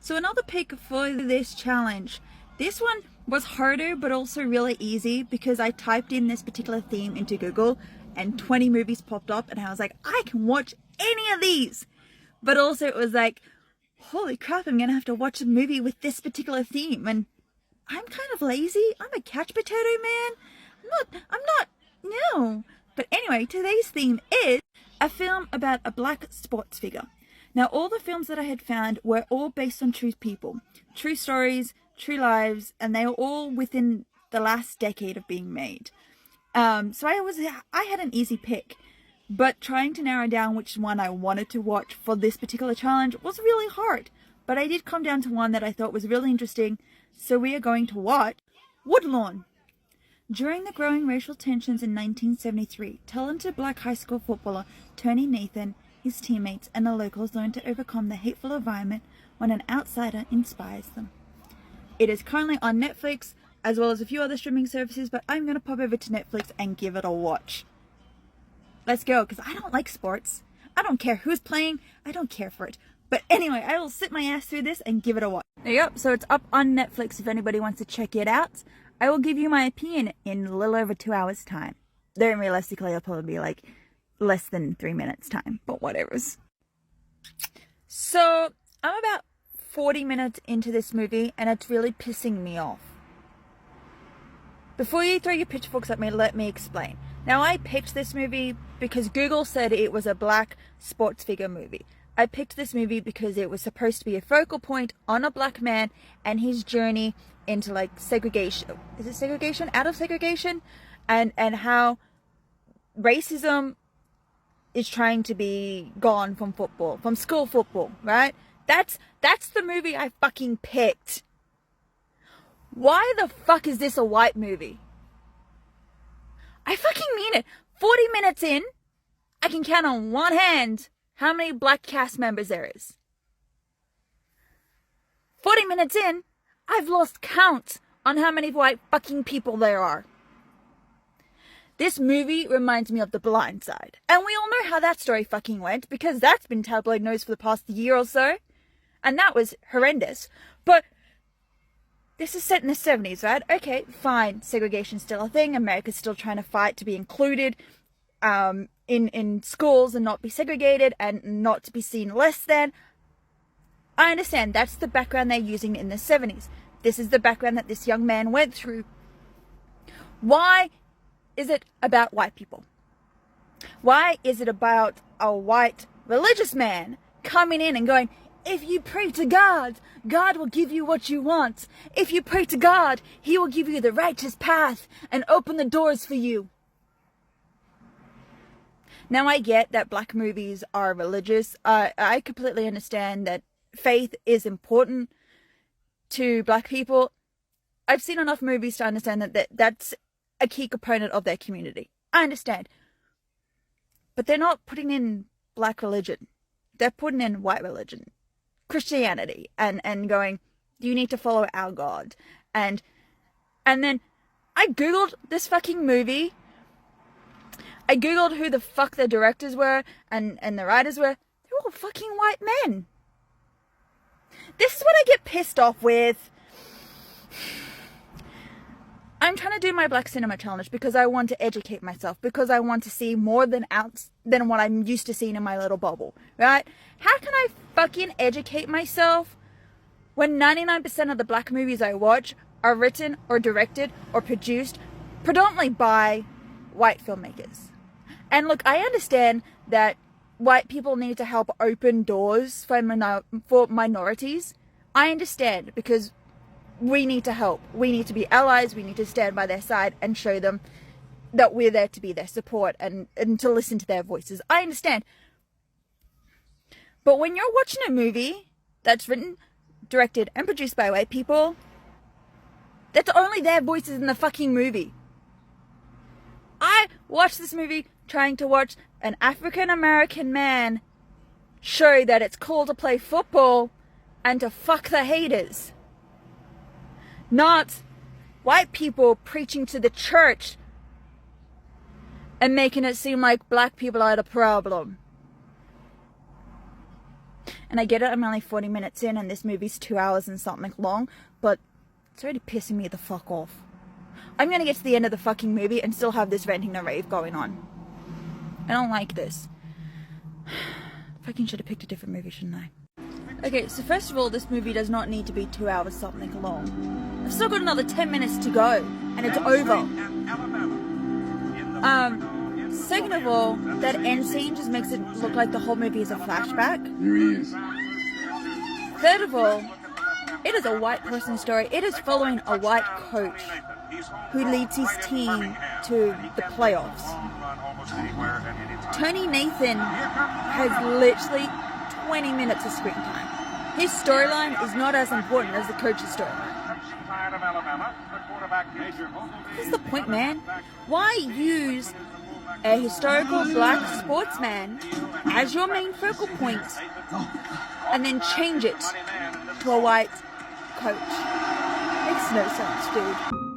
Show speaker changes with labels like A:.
A: So another pick for this challenge. This one was harder but also really easy because I typed in this particular theme into Google and 20 movies popped up and I was like, I can watch any of these. But also it was like, holy crap, I'm gonna have to watch a movie with this particular theme, and I'm kind of lazy. I'm a couch potato man. No. But anyway, today's theme is a film about a black sports figure. Now, all the films that I had found were all based on true people, true stories, true lives, and they were all within the last decade of being made. So I had an easy pick, but trying to narrow down which one I wanted to watch for this particular challenge was really hard. But I did come down to one that I thought was really interesting, so we are going to watch Woodland. During the growing racial tensions in 1973, talented black high school footballer Tony Nathan, his teammates, and the locals learn to overcome the hateful environment when an outsider inspires them. It is currently on Netflix, as well as a few other streaming services, but I'm going to pop over to Netflix and give it a watch. Let's go, because I don't like sports. I don't care who's playing. I don't care for it. But anyway, I will sit my ass through this and give it a watch. There you go. So it's up on Netflix if anybody wants to check it out. I will give you my opinion in a little over 2 hours' time. Then realistically, it'll probably be like less than 3 minutes' time, but whatever's. So I'm about 40 minutes into this movie and it's really pissing me off. Before you throw your pitchforks at me, let me explain. Now, I picked this movie because Google said it was a black sports figure movie. I picked this movie because it was supposed to be a focal point on a black man and his journey into like segregation. Is it segregation? Out of segregation? And how racism is trying to be gone from football, from school football, right? That's the movie I fucking picked. Why the fuck is this a white movie? I fucking mean it. 40 minutes in, I can count on one hand how many black cast members there is. 40 minutes in, I've lost count on how many white fucking people there are. This movie reminds me of The Blind Side. And we all know how that story fucking went, because that's been tabloid news for the past year or so. And that was horrendous. But this is set in the 70s, right? Okay, fine. Segregation's still a thing. America's still trying to fight to be included in schools and not be segregated and not to be seen less than. I understand. That's the background they're using in the 70s. This is the background that this young man went through. Why is it about white people? Why is it about a white religious man coming in and going, if you pray to God, God will give you what you want. If you pray to God, He will give you the righteous path and open the doors for you. Now, I get that black movies are religious. I completely understand that faith is important to black people. I've seen enough movies to understand that that's a key component of their community. I understand. But they're not putting in black religion. They're putting in white religion. Christianity. And going, you need to follow our God. And then I Googled this fucking movie. I Googled who the fuck the directors were and the writers were. They're all fucking white men. This is what I get pissed off with. I'm trying to do my Black Cinema Challenge because I want to educate myself, because I want to see more than what I'm used to seeing in my little bubble, right? How can I fucking educate myself when 99% of the black movies I watch are written or directed or produced predominantly by white filmmakers? And look, I understand that white people need to help open doors for minorities. I understand, because we need to help. We need to be allies. We need to stand by their side and show them that we're there to be their support and to listen to their voices. I understand. But when you're watching a movie that's written, directed, and produced by white people, that's only their voices in the fucking movie. I watched this movie trying to watch an African-American man show that it's cool to play football and to fuck the haters. Not white people preaching to the church and making it seem like black people are the problem. And I get it, I'm only 40 minutes in and this movie's 2 hours and something long, but it's already pissing me the fuck off. I'm gonna get to the end of the fucking movie and still have this venting the rave going on. I don't like this. Fucking should have picked a different movie, shouldn't I? Okay, so first of all, this movie does not need to be 2 hours something long. I've still got another 10 minutes to go, and it's over. Second of all, that end scene just makes it look like the whole movie is a flashback.
B: Here he is.
A: Third of all, it is a white person story. It is following a white coach who leads his team to the playoffs. Tony Nathan has literally 20 minutes of screen time. His storyline is not as important as the coach's storyline. What's the point, man? Why use a historical black sportsman as your main focal point and then change it to a white coach? Makes no sense, dude.